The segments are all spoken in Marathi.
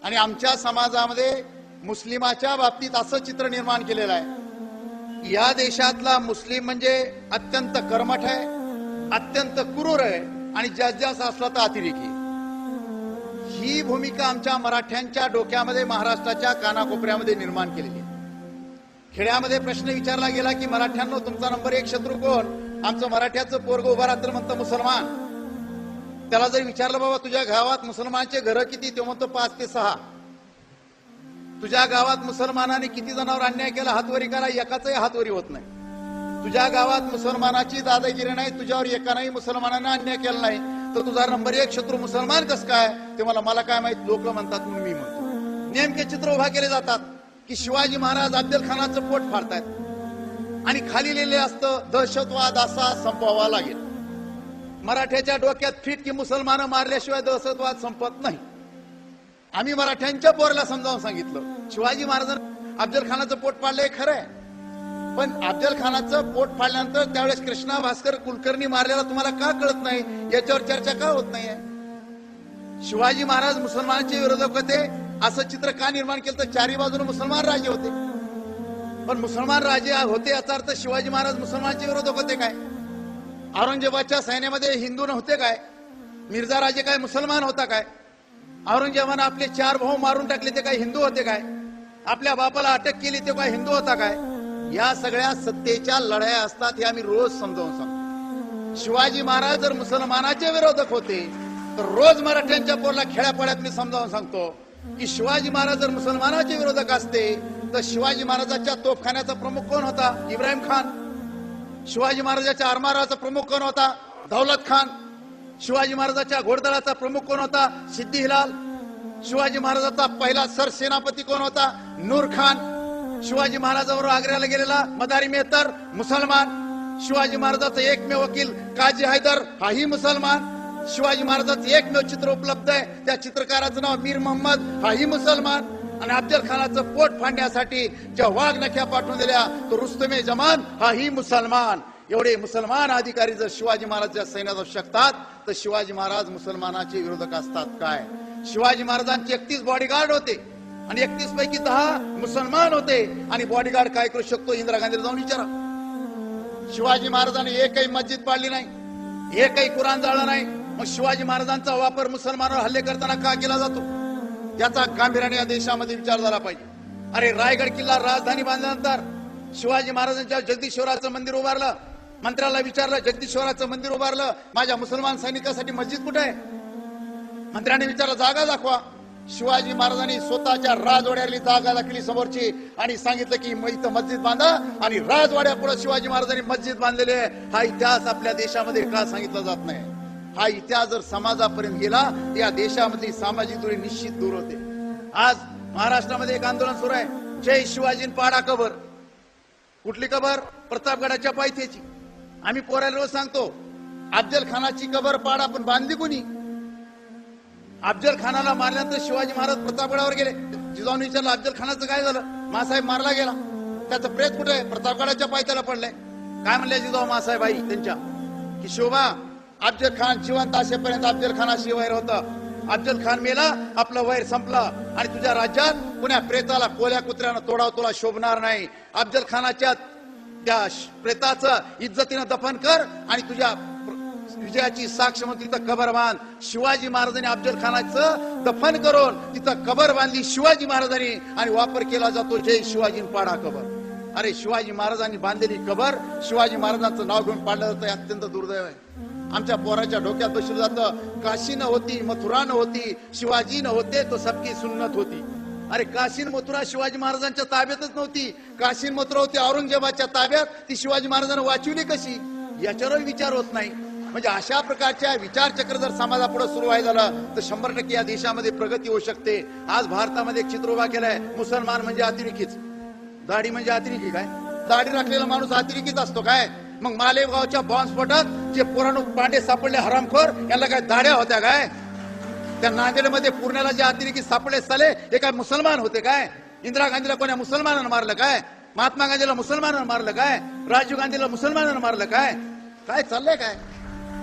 आणि आमच्या समाजामध्ये मुस्लिमाच्या बाबतीत असं चित्र निर्माण केलेलं आहे, या देशातला मुस्लिम म्हणजे अत्यंत कर्मठ आहे, अत्यंत क्रूर आहे आणि जास्त असला तर अतिरेकी. ही भूमिका आमच्या मराठ्यांच्या डोक्यामध्ये महाराष्ट्राच्या कानाकोपऱ्यामध्ये निर्माण केलेली आहे. खेड्यामध्ये प्रश्न विचारला गेला की मराठ्यांनो तुमचा नंबर 1 शत्रू कोण? आमचं मराठ्याचं पोरग उभा राहतं म्हणतं मुसलमान. त्याला जर विचारलं बाबा तुझ्या गावात मुसलमानचे घर किती, ते म्हणतो 5 ते 6. तुझ्या गावात मुसलमानाने किती जणांवर अन्याय केला हातवरी करा, एकाचाही हातवरी होत नाही. तुझ्या गावात मुसलमानाची दादागिरी नाही, तुझ्यावर एकानाही मुसलमानाने अन्याय केला नाही, तर तुझा नंबर 1 शत्रू मुसलमान कस काय? ते मला काय माहित, लोक म्हणतात म्हणून मी म्हणतो. नेमके चित्र उभा केले जातात की शिवाजी महाराज अफजल खानाचं पोट फाडतायत आणि खाली लिहिले असतं दहशतवाद असा संपवावा लागेल. मराठ्याच्या डोक्यात फिट की मुसलमान मारल्याशिवाय दहशतवाद संपत नाही. आम्ही मराठ्यांच्या पोराला समजावून सांगितलं शिवाजी महाराजांनी अफजल खानाचं पोट फाडलंय खरंय, पण अफजल खानाचं पोट फाडल्यानंतर त्यावेळेस कृष्णा भास्कर कुलकर्णी मारलेला तुम्हाला का कळत नाही, याच्यावर चर्चा का होत नाहीये? शिवाजी महाराज मुसलमानांचे विरोधक होते असं चित्र का निर्माण केलं? तर चारी बाजूने मुसलमान राजे होते, पण मुसलमान राजे होते याचा अर्थ शिवाजी महाराज मुसलमानांचे विरोधक होते काय? औरंगजेबाच्या सैन्यामध्ये हिंदू नव्हते काय? मिर्झा राजे काय मुसलमान होता काय? औरंगजेबाने आपले 4 भाऊ मारून टाकले ते काय हिंदू होते काय? आपल्या बापाला अटक केली ते काय हिंदू होता काय? या सगळ्या सत्तेच्या लढाया असतात हे आम्ही रोज समजावून सांगतो. शिवाजी महाराज जर मुसलमानाचे विरोधक होते तर रोज मराठ्यांच्या पोरला खेड्यापाड्यात मी समजावून सांगतो की शिवाजी महाराज जर मुसलमानाचे विरोधक असते तर शिवाजी महाराजांच्या तोफखान्याचा प्रमुख कोण होता? इब्राहिम खान. शिवाजी महाराजांच्या आरमाराचा प्रमुख कोण होता? दौलत खान. शिवाजी महाराजांच्या घोडदळाचा प्रमुख कोण होता? सिद्दी हिलाल. शिवाजी महाराजांचा पहिला सरसेनापती कोण होता? नूर खान. शिवाजी महाराजांवर आग्र्याला गेलेला मदारी मेहतर मुसलमान. शिवाजी महाराजांचा एकमेव वकील काजी हैदर हाही मुसलमान. शिवाजी महाराजांचं एकमेव चित्र उपलब्ध आहे, त्या चित्रकाराचं नाव मीर मोहम्मद हाही मुसलमान. आणि अफजल खानाचं पोट फाडण्यासाठी ज्या वाघनख्या पाठवून दिल्या तो रुस्तमे जमान हाही मुसलमान. एवढे मुसलमान अधिकारी जर शिवाजी महाराजांच्या सैन्यात असू शकतात तर शिवाजी महाराज मुसलमानाचे विरोधक असतात काय? शिवाजी महाराजांचे 31 बॉडीगार्ड होते आणि 31 पैकी 10 मुसलमान होते. आणि बॉडीगार्ड काय करू शकतो इंदिरा गांधीला जाऊन विचारा. शिवाजी महाराजांनी एकही मस्जिद पाडली नाही, एकही कुराण जाळलं नाही. मग शिवाजी महाराजांचा वापर मुसलमानावर हल्ले करताना का केला जातो? याचा गांभीर्याने या देशामध्ये विचार झाला पाहिजे. अरे रायगड किल्ला राजधानी बांधल्यानंतर शिवाजी महाराजांच्या जगदीश्वराचं मंदिर उभारलं. मंत्र्याला विचारलं जगदीश्वराचं मंदिर उभारलं, माझ्या मुसलमान सैनिकांसाठी मस्जिद कुठे आहे? मंत्र्याने विचारलं जागा दाखवा. शिवाजी महाराजांनी स्वतःच्या राजवाड्यातली जागा दाखवली समोरची आणि सांगितलं की इथं मस्जिद बांधा, आणि राजवाड्यापुढे शिवाजी महाराजांनी मस्जिद बांधलेली आहे. हा इतिहास आपल्या देशामध्ये का सांगितला जात नाही? हा इतिहास जर समाजापर्यंत गेला या देशामधली सामाजिक दूरी निश्चित दूर होते. आज महाराष्ट्रामध्ये एक आंदोलन सुरू आहे, जय शिवाजी पाडा कबर. कुठली कबर? प्रतापगडाच्या पायथ्याची. आम्ही पोराला रोज सांगतो अफजल खानाची कबर पाडा, पण बांधली कोणी? अफजल खानाला मारल्यानंतर शिवाजी महाराज प्रतापगडावर गेले. जिजाऊने विचारलं अफजल खानाचं काय झालं? मासाहेब मारला गेला. त्याचं प्रेत कुठे आहे? प्रतापगडाच्या पायथ्याला पडलंय. काय म्हणले जिजाऊ मासाहेब आई त्यांच्या की शोभा अफजल खान जिवंत असेपर्यंत अफजल खानाशी वैर होतं. अफजल खान मेला, आपलं वैर संपलं आणि तुझ्या राज्यात पुण्या प्रेताला कोल्या कुत्र्यानं तोडाव तुला शोभणार नाही. अफजल खानाच्या त्या प्रेताचं इज्जतीनं दफन कर आणि तुझ्या विजयाची साक्ष म्हणून तिथं कबर बांध. शिवाजी महाराजांनी अफजल खानाचं दफन करून तिथं कबर बांधली शिवाजी महाराजांनी, आणि वापर केला जातो जय शिवाजी पाडा कबर. अरे शिवाजी महाराजांनी बांधलेली कबर शिवाजी महाराजांचं नाव घेऊन पाडलं जातं, अत्यंत दुर्दैव आहे. आमच्या पोराच्या डोक्यात बसलं जातं काशी न होती, मथुरा न होती, शिवाजी न होते तो सबकी सुन्नत होती. अरे काशी मथुरा शिवाजी महाराजांच्या ताब्यातच नव्हती. काशी मथुरा होती औरंगजेबाच्या ताब्यात, ती शिवाजी महाराजांना वाचवली कशी? याच्यावर विचार होत नाही. म्हणजे अशा प्रकारच्या विचारचक्र जर समाजापुढे सुरू व्हायला झालं तर 100% या देशामध्ये प्रगती होऊ शकते. आज भारतामध्ये एक चित्र उभा केलंय, मुसलमान म्हणजे अतिरेकीच. दाढी म्हणजे अतिरेकी काय? दाढी राखलेला माणूस अतिरेकीच असतो काय? मग मालेगावच्या बॉम्बस्फोटात जे पुराणू पांडे सापडले हरामखोर, यांना काय दाढ्या होत्या काय? त्या नांदेडमध्ये पुण्याला जे अतिरेकी सापडले साले हे काय मुसलमान होते काय? इंदिरा गांधीला कोण्या मुसलमानानं मारलं काय? महात्मा गांधीला मुसलमानानं मारलं काय? राजीव गांधीला मुसलमानानं मारलं काय? काय चाललंय काय?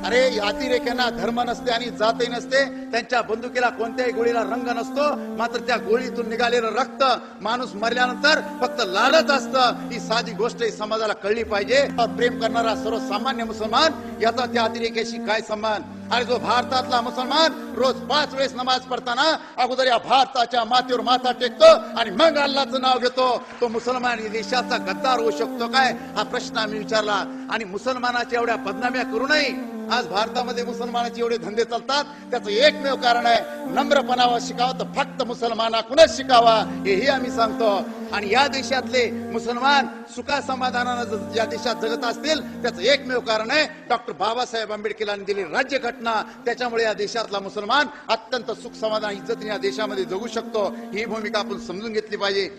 अरे या अतिरेक्यांना धर्म नसते आणि जातही नसते, त्यांच्या बंदुकीला कोणत्याही गोळीला रंग नसतो, मात्र त्या गोळीतून निघालेलं रक्त माणूस मरल्यानंतर फक्त लालच असतं, ही साधी गोष्ट ही समाजाला कळली पाहिजे. प्रेम करणारा सर्वसामान्य मुसलमान याचा त्या अतिरेक्याशी काय संबंध? आणि जो भारतातला मुसलमान रोज 5 वेळेस नमाज पडताना अगोदर या भारताच्या मातीवर माथा टेकतो आणि मग अल्लाचं नाव घेतो, तो मुसलमान या देशाचा गद्दार होऊ शकतो काय? हा प्रश्न आम्ही विचारला. आणि मुसलमानाच्या एवढ्या बदनाम्या करूनही आज भारतामध्ये मुसलमानाचे एवढे धंदे चालतात, त्याचं एकमेव कारण आहे नम्रपणावर शिकावं तर फक्त मुसलमानाकडूनच शिकावा, हेही आम्ही सांगतो. आणि या देशातले मुसलमान सुखा समाधानानं या देशात जगत असतील त्याचं एकमेव कारण आहे डॉक्टर बाबासाहेब आंबेडकरांनी दिलेली राज्यघटना. त्याच्यामुळे या देशातला मुसलमान अत्यंत सुख समाधान इज्जतीने या देशामध्ये जगू शकतो. ही भूमिका आपण समजून घेतली पाहिजे.